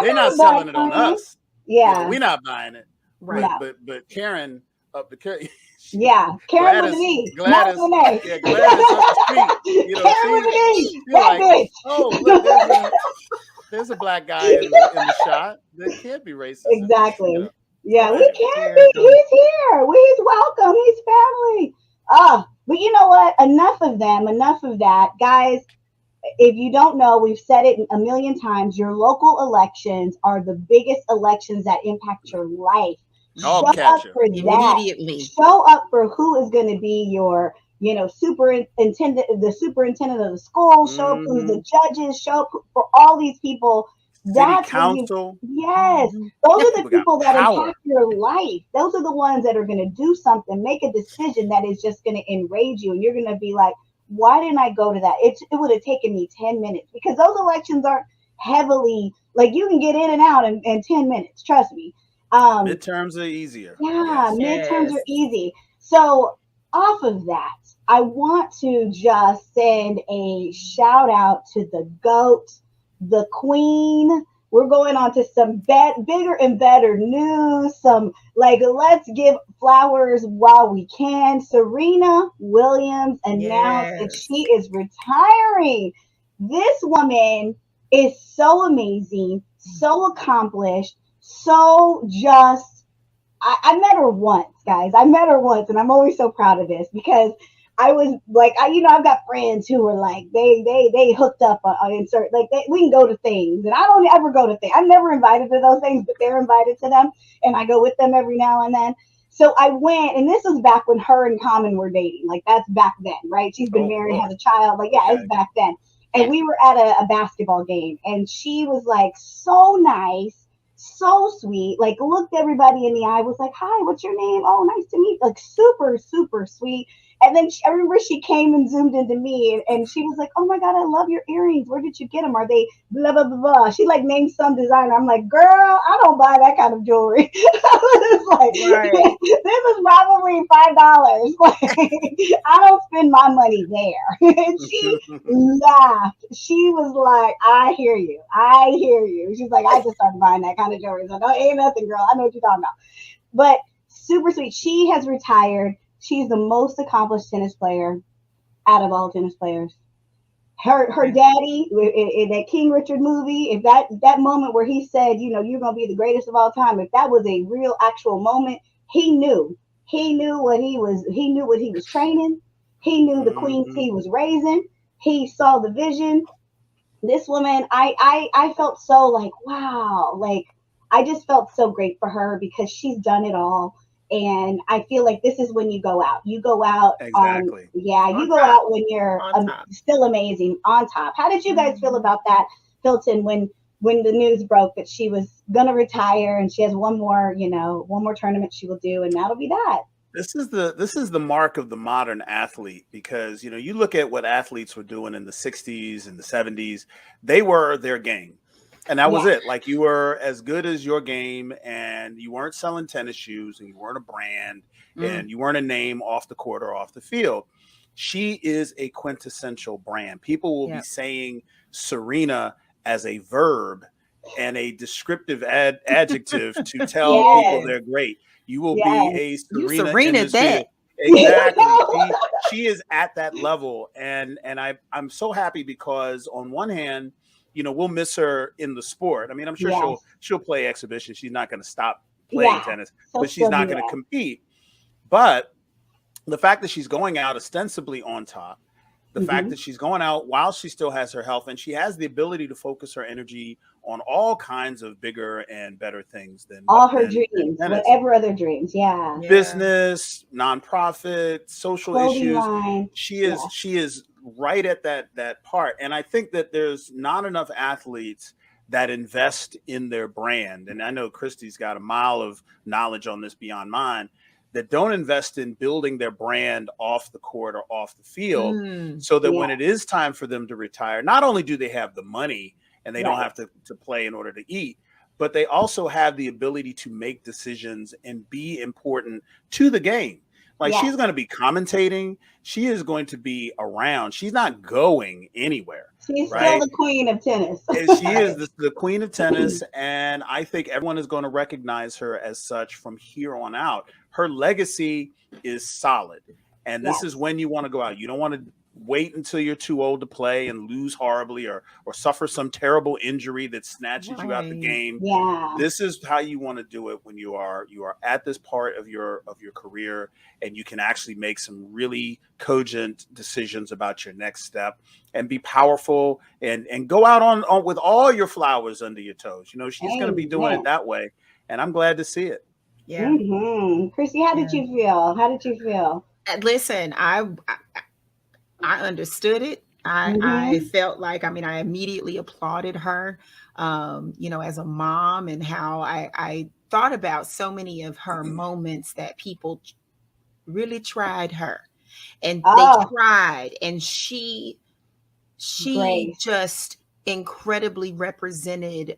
They're not selling it on us. Yeah, we're not buying it. Right. But Karen up the Karen with an E. Gladys up the street. Karen with an E. That bitch. Oh, look, there's a black guy in the shot. That can't be racist. Exactly. Yeah, we can be. He's here. He's welcome. He's family. But you know what? Enough of them. Enough of that, guys. If you don't know, we've said it a million times. Your local elections are the biggest elections that impact your life. I'll Show catch up you for that. Immediately. Show up for who is going to be your, superintendent, the superintendent of the school. Show up who's the judges. Show up for all these people. city That's when you, council. yes, those are the People got people that power. impact your life. Those are the ones that are going to do something, make a decision that is just going to enrage you. And you're going to be like, why didn't I go to that? It would have taken me 10 minutes because those elections aren't heavily, like you can get in and out in 10 minutes. Trust me. Midterms are easier. Yeah, Yes. midterms are easy. So off of that, I want to just send a shout out to the GOAT, the Queen. We're going on to some bigger and better news. Some like let's give flowers while we can. Serena Williams announced that she is retiring. This woman is so amazing, so accomplished, so just I met her once, guys. I met her once, and I'm always so proud of this because I was like, I've got friends who are like, they hooked up on insert, like we can go to things, and I don't ever go to things. I'm never invited to those things, but they're invited to them, and I go with them every now and then. So I went, and this was back when her and Common were dating. Like that's back then, right? She's been married, has a child. Like yeah, it's back then. And we were at a basketball game, and she was like so nice, so sweet, like looked everybody in the eye, was like, hi, what's your name? Oh, nice to meet you. Like super, super sweet. And then I remember she came and zoomed into me and she was like, oh my God, I love your earrings. Where did you get them? Are they blah, blah, blah, blah. She like named some designer. I'm like, girl, I don't buy that kind of jewelry. I was like, right. This is probably $5. Like, I don't spend my money there. And she laughed. She was like, I hear you. I hear you. She's like, I just started buying that kind of jewelry. So no, ain't nothing, girl. I know what you're talking about. But super sweet. She has retired. She's the most accomplished tennis player out of all tennis players. Her daddy in that King Richard movie, if that moment where he said, you're gonna be the greatest of all time, if that was a real actual moment, he knew what he was training. He knew the queens he was raising. He saw the vision. This woman, I felt so like, wow, like I just felt so great for her because she's done it all. And I feel like this is when you go out. You go out exactly. You go out when you're still amazing on top. How did you guys feel about that, Hilton, when the news broke that she was gonna retire and she has one more tournament she will do, and that'll be that? This is the mark of the modern athlete because you look at what athletes were doing in the 60s and the 70s, they were their game. And that was it. Like you were as good as your game and you weren't selling tennis shoes and you weren't a brand and you weren't a name off the court or off the field. She is a quintessential brand. People will be saying Serena as a verb and a descriptive adjective to tell people they're great. You will be a Serena in this exactly. She is at that level. And I'm so happy because on one hand, we'll miss her in the sport. I mean, I'm sure she'll play exhibition. She's not going to stop playing tennis, but she's not going to compete. But the fact that she's going out ostensibly on top, the fact that she's going out while she still has her health and she has the ability to focus her energy on all kinds of bigger and better things than all her dreams, whatever other dreams. Business, nonprofit, social clothing issues. Line. She is right at that part. And I think that there's not enough athletes that invest in their brand. And I know Christi's got a mile of knowledge on this beyond mine, that don't invest in building their brand off the court or off the field so that when it is time for them to retire, not only do they have the money and they don't have to play in order to eat, but they also have the ability to make decisions and be important to the game. Like she's going to be commentating. She is going to be around. She's not going anywhere. She's still the queen of tennis. She is the queen of tennis. And I think everyone is going to recognize her as such from here on out. Her legacy is solid. And this is when you want to go out. You don't want to wait until you're too old to play and lose horribly, or suffer some terrible injury that snatches you out the Right. game. Yeah. This is how you want to do it when you are at this part of your career, and you can actually make some really cogent decisions about your next step and be powerful, and go out on with all your flowers under your toes. You know, she's going to be doing it Amen. that way, and I'm glad to see it. Yeah. Chrissy, how did Yeah. you feel? How did you feel? Listen, I understood it. I Mm-hmm. felt like, I mean, I immediately applauded her, you know, as a mom, and how I thought about so many of her moments that people really tried her, and they Oh, tried, and she Grace. just incredibly represented,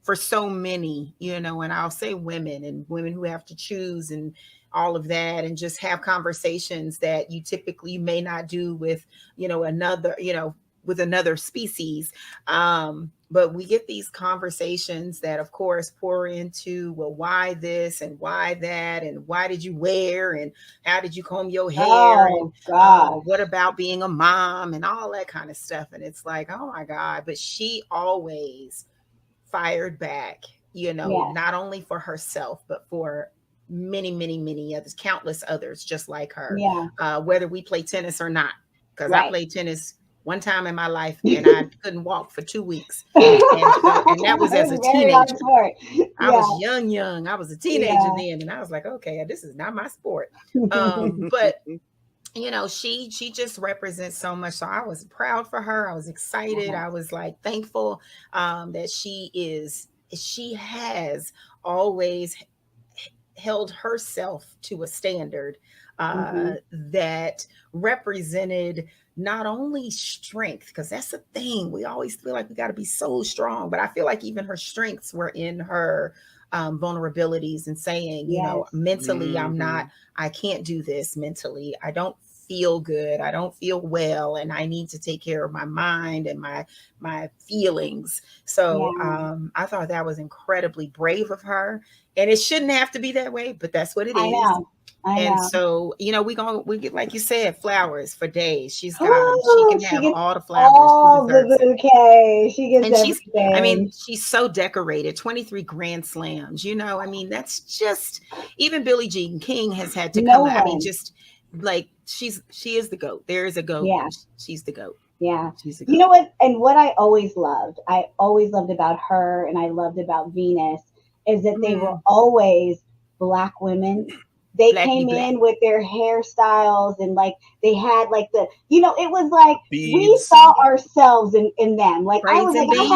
for so many, you know, and I'll say women, and women who have to choose and all of that, and just have conversations that you typically may not do with, you know, another, you know, with another species. But we get these conversations that, of course, pour into, well, why this and why that, and why did you wear, and how did you comb your hair, and Oh, God. what about being a mom, and all that kind of stuff. And it's like, oh my God. But she always fired back, you know, Yes. not only for herself, but for many, many, many others, countless others just like her, Yeah. whether we play tennis or not. Because I Right. played tennis one time in my life, and I couldn't walk for 2 weeks. And that was as It's a a very hard teenager. sport. I was Yeah. young. I was a teenager Yeah. then, and I was like, okay, this is not my sport. But you know, she just represents so much. So I was proud for her. I was excited. I was like thankful, that she has always held herself to a standard, Mm-hmm. that represented not only strength, because that's the thing, we always feel like we got to be so strong, but I feel like even her strengths were in her, vulnerabilities, and saying, you know, Yes. mentally, Mhm. I can't do this mentally. I don't feel good. I don't feel well, and I need to take care of my mind and my feelings. So Yeah. I thought that was incredibly brave of her, and it shouldn't have to be that way, but that's what it I is. know. I And know. so, you know, we get, like you said, flowers for days. She's got them. She Oh, can she have gets all the flowers. She all the deserves it. bouquet. She gets And I mean, everything. she's so decorated. 23 grand slams. You know, I mean, that's just, even Billie Jean King has had to No come. I mean, one. just like she is the GOAT. There is a GOAT, Yeah. and she's the GOAT. Yeah. She's the You know GOAT. what? And what I always loved about her and I loved about Venus is that they were Mm, always Black women. They blackity came black. in with their hairstyles and like they had like it was like we Beads saw and ourselves in them. Like I was Braids like, and beads.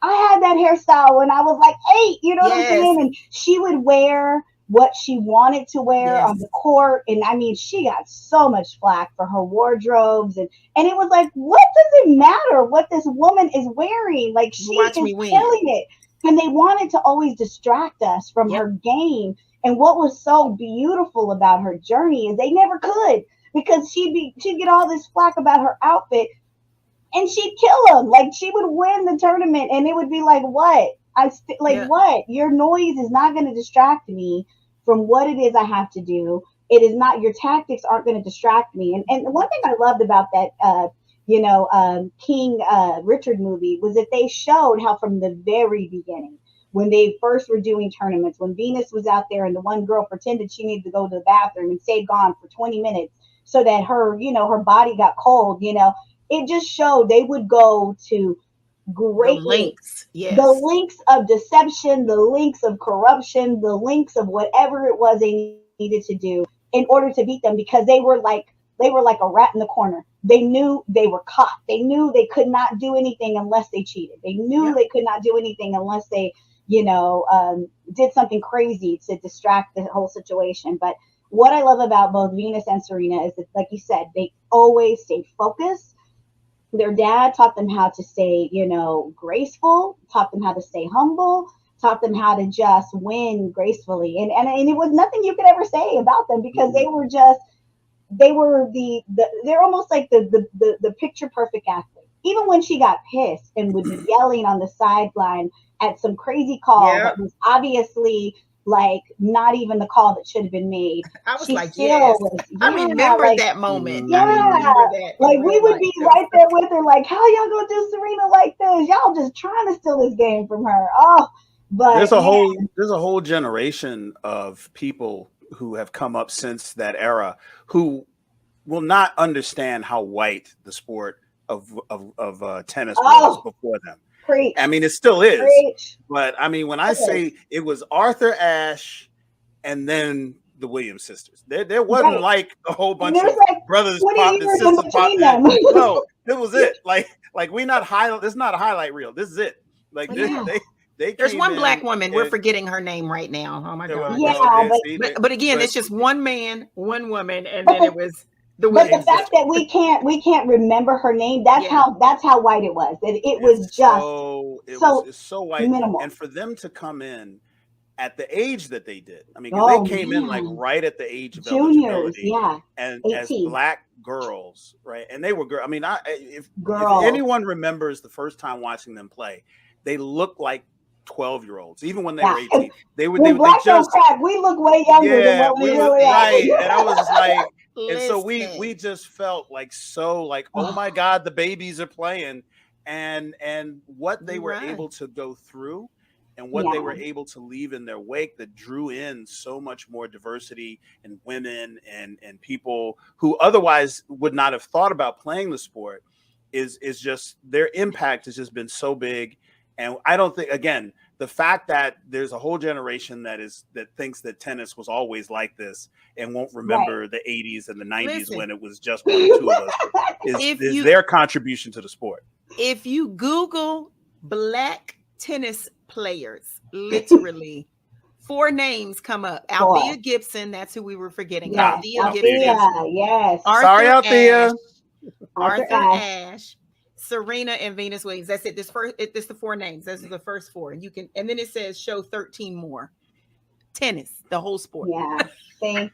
I had that hairstyle when I was like 8, you know what I'm Yes. saying? And she would wear what she wanted to wear on Yes. the court. And I mean, she got so much flack for her wardrobes and it was like, what does it matter what this woman is wearing? Like, she Watch is me win. killing it. And they wanted to always distract us from Yep. her game. And what was so beautiful about her journey is they never could because she'd get all this flack about her outfit and she'd kill them. Like, she would win the tournament and it would be like, what? Like, Yep. what? Your noise is not going to distract me from what it is I have to do. It is not, your tactics aren't going to distract me. And one thing I loved about that, King Richard movie was that they showed how from the very beginning, when they first were doing tournaments, when Venus was out there and the one girl pretended she needed to go to the bathroom and stayed gone for 20 minutes so that her body got cold, it just showed they would go to The great lengths, links. the Yes. links of deception, the links of corruption, the links of whatever it was they needed to do in order to beat them because they were like a rat in the corner. They knew they were caught. They knew they could not do anything unless they cheated. They knew Yep. they could not do anything unless they, did something crazy to distract the whole situation. But what I love about both Venus and Serena is that, like you said, they always stay focused. Their dad taught them how to stay, graceful, taught them how to stay humble, taught them how to just win gracefully. And it was nothing you could ever say about them because Mm-mm. they were they're almost like the picture perfect athlete. Even when she got pissed and would be yelling on the sideline at some crazy call Yep. that was obviously like not even the call that should have been made. I was She like, still yes. was, I remember like, that moment. yeah, I remember that. like we would be right there with her, like, how y'all gonna do Serena like this? Y'all just trying to steal this game from her. Oh, but there's a whole generation of people who have come up since that era who will not understand how white the sport of tennis was before them. Preach. I mean, it still is. Preach. But I mean, when I say it was Arthur Ashe and then the Williams sisters, there wasn't like a whole bunch of brothers popped and sisters popped. No, it was it. Like we not highlight. This is not a highlight reel. This is it. Like there's one black woman. We're forgetting her name right now. Oh my God. Yeah, but again, it's just one man, one woman, and then it was. But the fact that we can't remember her name, that's how white it was. It was just so white, minimal. And for them to come in at the age that they did, I mean, they came in like right at the age of juniors, eligibility, and 18. as black girls, right? And they were girls. I mean, if anyone remembers the first time watching them play, they looked like 12-year-olds, even when they were 18. They just we look way younger than what we really are. Right, and I was just like. And so we just felt like oh my God, the babies are playing, and what they were able to go through and what they were able to leave in their wake that drew in so much more diversity in women and people who otherwise would not have thought about playing the sport is just their impact has just been so big. And I don't think, again, the fact that there's a whole generation that thinks that tennis was always like this and won't remember the 80s and the 90s when it was just one or two of us is their contribution to the sport. If you Google black tennis players, literally 4 names come up. Althea Gibson, that's who we were forgetting. Yes. Althea, yes. Sorry, Althea. Arthur Ashe. Serena and Venus Williams. That's it. This the 4 names. Those are the first 4. And then it says show 13 more. Tennis, the whole sport. Yeah. See.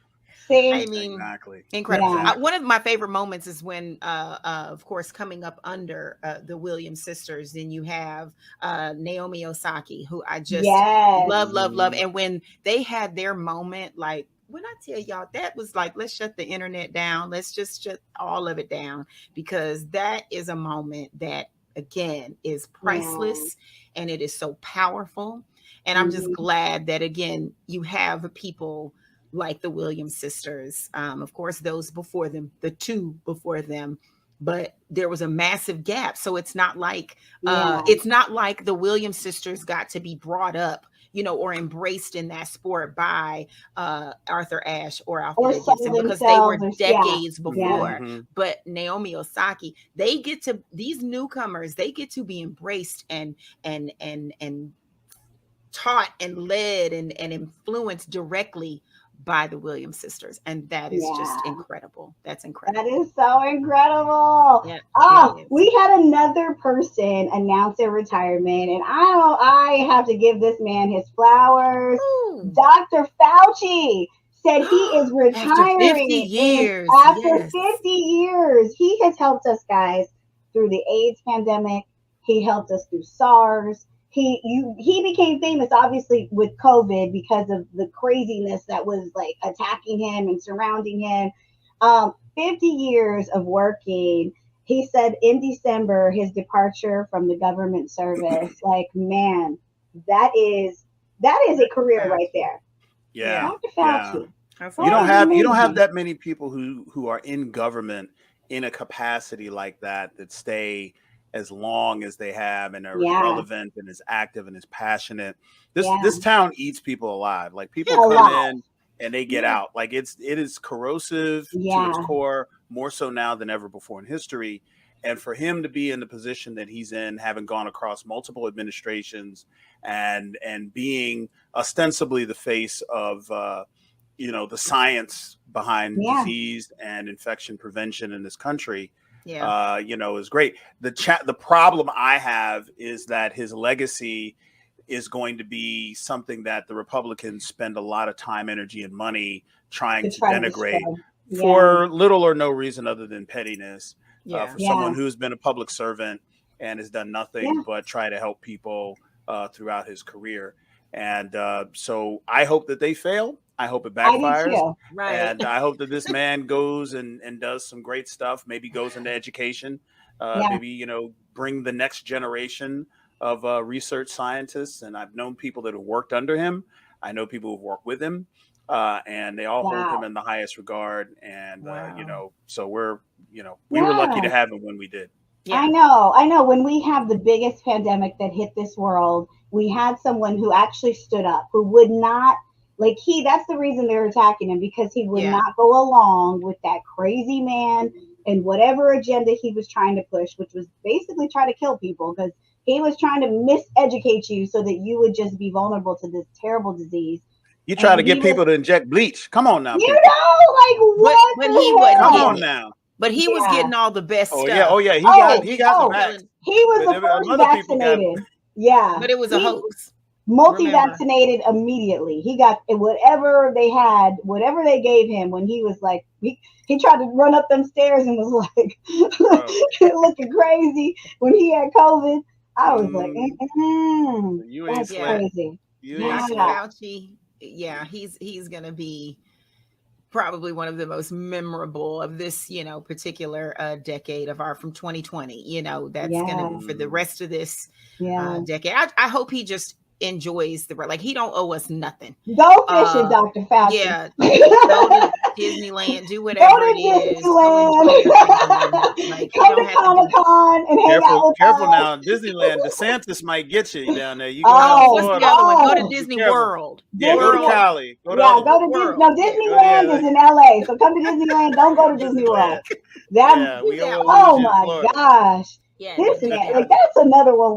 I mean, exactly. Incredible. Yeah. One of my favorite moments is when, of course, coming up under the Williams sisters, then you have Naomi Osaka, who I just love. And when they had their moment, like, when I tell y'all, that was like, let's shut the internet down. Let's just shut all of it down, because that is a moment that, again, is priceless and it is so powerful. And I'm just glad that, again, you have people like the Williams sisters. Of course, those before them, the 2 before them, but there was a massive gap. So it's not like the Williams sisters got to be brought up, or embraced in that sport by Arthur Ashe or Althea Gibson, because they were decades before. Yeah. But Naomi Osaka, these newcomers, they get to be embraced and taught and led and influenced directly by the Williams sisters, and that is just incredible. That's incredible. That is so incredible. Yeah, we had another person announce their retirement, and I have to give this man his flowers. Dr. Fauci said he is retiring after 50 years. After 50 years, he has helped us, guys, through the AIDS pandemic. He helped us through SARS. He became famous, obviously, with COVID because of the craziness that was like attacking him and surrounding him. 50 years of working. He said in December, his departure from the government service, like, man, that is a career right there. Yeah. Dr. Fauci. Yeah. You don't have that many people who are in government in a capacity like that stay as long as they have and are relevant and as active and as passionate. This town eats people alive. Like, people come in and they get out. Like, it is corrosive to its core, more so now than ever before in history. And for him to be in the position that he's in, having gone across multiple administrations and being ostensibly the face of the science behind disease and infection prevention in this country, is great. The problem I have is that his legacy is going to be something that the Republicans spend a lot of time, energy, and money trying to denigrate for little or no reason other than pettiness. For someone who's been a public servant and has done nothing but try to help people throughout his career. And so I hope that they fail. I hope it backfires. Right. And I hope that this man goes and does some great stuff, maybe goes into education, maybe, you know, bring the next generation of research scientists. And I've known people that have worked under him. I know people who've worked with him, and they all hold him in the highest regard. And, you know, so we're, you know, we were lucky to have him when we did. Yeah. I know. When we have the biggest pandemic that hit this world, we had someone who actually stood up, who would not, like that's the reason they're attacking him, because he would not go along with that crazy man and whatever agenda he was trying to push, which was basically try to kill people, because he was trying to miseducate you so that you would just be vulnerable to this terrible disease. You try to get people to inject bleach. Come on now. You know, like what? But he wasn't. Come on now. But he was getting all the best stuff. Yeah. He got the vax. He was the first vaccinated. Yeah. But it was a hoax. Multi-vaccinated immediately. He got whatever they had, whatever they gave him when he was like, he tried to run up them stairs and was like looking crazy when he had COVID. I was like, you ain't that's crazy. Fauci, he's going to be probably one of the most memorable of this, you know, particular decade of from 2020. You know, that's going to for the rest of this decade. I hope he just enjoys he don't owe us nothing. Go fishing, Dr. Fauci. Yeah, go to Disneyland, do whatever it is. Go to Comic-Con and hang out with Careful now, Disneyland. DeSantis might get you down there. You what's the other one? Go to Disney World. Yeah, go to Cali. Go to Disneyland is in LA, so come to Disneyland. Don't go to Disney World. Oh my gosh. Yeah, this man, that's another one.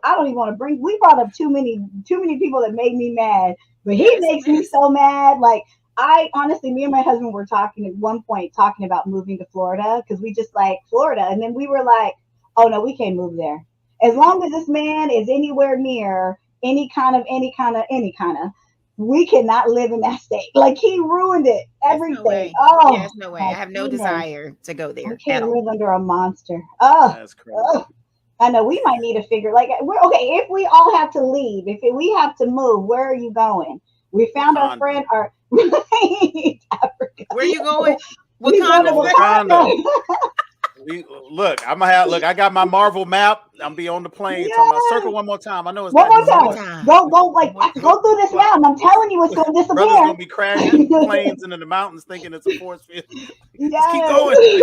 I don't even want to bring. We brought up too many people that made me mad, but he makes me so mad. Like I honestly, me and my husband were talking at one point about moving to Florida because we just like Florida, and then we were like, oh no, we can't move there as long as this man is anywhere near any kind of. We cannot live in that state. Like he ruined it. Everything. There's no way. I have no desire to go there. We can't live under a monster. Oh, that's crazy. I know. We might need to figure. If we all have to leave, if we have to move, where are you going? We found our friend. Africa. Where are you going? Wakanda. Look, I got my Marvel map. I'm be on the plane. Circle one more time. I know it's one more time. Go through this mountain. I'm telling you, it's going to disappear. Brother's going to be crashing planes into the mountains, thinking it's a force field. Just keep going. You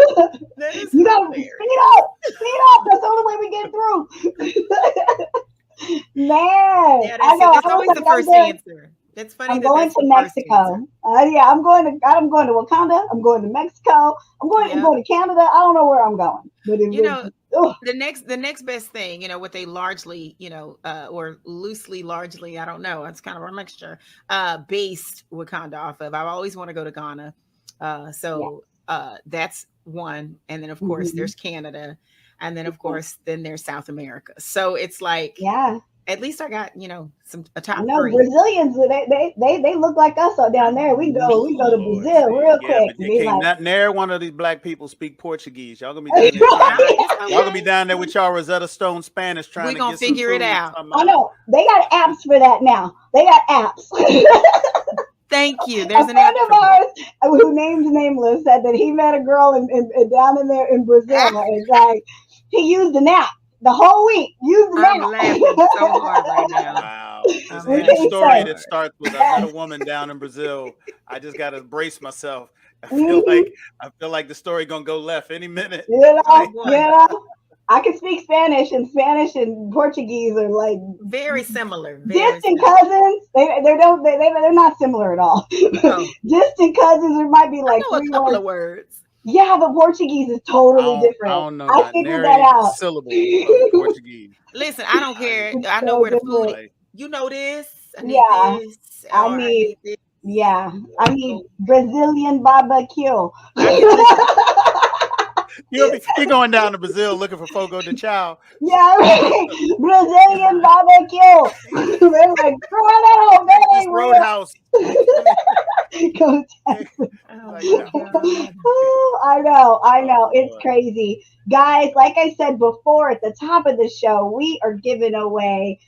got to speed up. That's the only way we get through. Man, that's always the first answer. It's funny. I'm going to Mexico. I'm going to Wakanda. I'm going to Mexico. I'm going to Canada. I don't know where I'm going. But the next best thing, you know, what they largely, you know, or loosely, largely, I don't know. It's kind of a mixture. Based Wakanda off of. I always want to go to Ghana. That's one, and then of course there's Canada, and then of course then there's South America. So it's like at least I got, you know, a top three. Brazilians, they look like us down there. We go to Brazil real quick. But you can't not near one of these black people speak Portuguese. Y'all gonna be down there. Y'all gonna be down there with y'all Rosetta Stone Spanish trying to get gonna figure it out. I know they got apps for that now. They got apps. Thank you. There's a friend of ours who named nameless said that he met a girl down in there in Brazil. It's like he used an app. The whole week, I'm laughing so hard right now. Wow. There's any story that starts with I met a woman down in Brazil. I just got to brace myself. I feel like the story going to go left any minute. I can speak Spanish and Portuguese are like very similar. Distant cousins. They're not similar at all. No. Distant cousins, it might be like I know a couple of words. Yeah, but Portuguese is totally different. I don't know. I figured that out. Syllable of Portuguese. Listen, I don't care. I know where the food is. You know this. I need this. I need Brazilian barbecue. You're going down to Brazil looking for Fogo de Chao. Yeah, right. Brazilian barbecue. They're like, throw that home. That ain't Roadhouse. Go Texas. I know. It's crazy. Guys, like I said before at the top of the show, we are giving away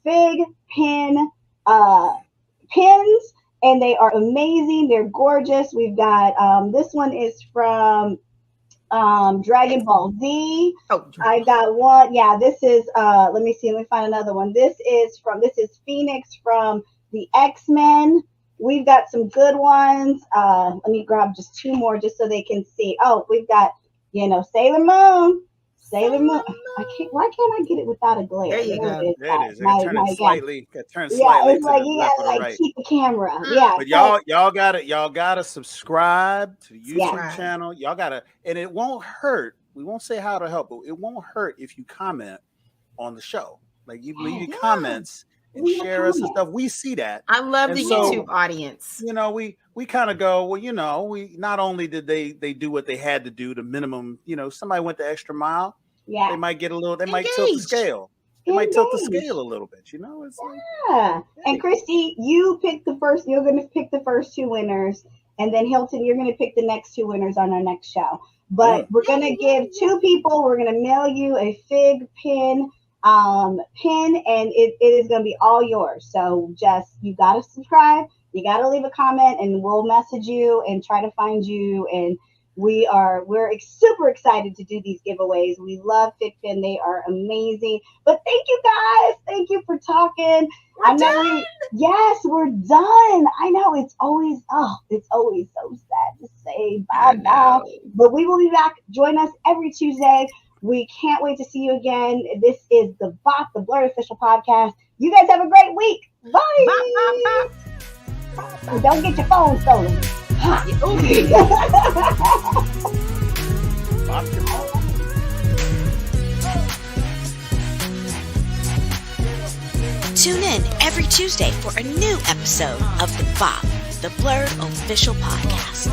Fig Pen pins, and they are amazing. They're gorgeous. We've got this one is from Dragon Ball Z. Oh, I got one. Yeah, this is let me see, let me find another one. This is Phoenix from the X-Men. We've got some good ones. Let me grab just two more just so they can see. Oh, we've got, Sailor Moon. Why can't I get it without a glare? There you go. There it is. Turn it slightly. Turn slightly. Yeah, it's to like the you left gotta or the like right. keep the camera. Yeah. But y'all gotta subscribe to the YouTube channel. Y'all gotta, and it won't hurt. We won't say how to help, but it won't hurt if you comment on the show. Like you leave your comments and share us and stuff. We see that. I love the YouTube audience. We kind of go, well, we not only did they do what they had to do, the minimum, somebody went the extra mile. Yeah. They might get a little, they might tilt the scale. They might tilt the scale a little bit, It's like, And Christy, you pick the first, you're going to pick the first two winners. And then Hilton, you're going to pick the next two winners on our next show. But we're going to give two people, we're going to mail you a fig pin, and it is going to be all yours. So you got to subscribe, you got to leave a comment, and we'll message you and try to find you. And we're super excited to do these giveaways. We love FigPin. They are amazing. But thank you guys. Thank you for talking. Yes, we're done. I know it's always so sad to say bye now. But we will be back. Join us every Tuesday. We can't wait to see you again. This is the BOP, the BLERD official podcast. You guys have a great week. Bye. Bye. And don't get your phone stolen. Tune in every Tuesday for a new episode of the BOP, the BLERD official podcast.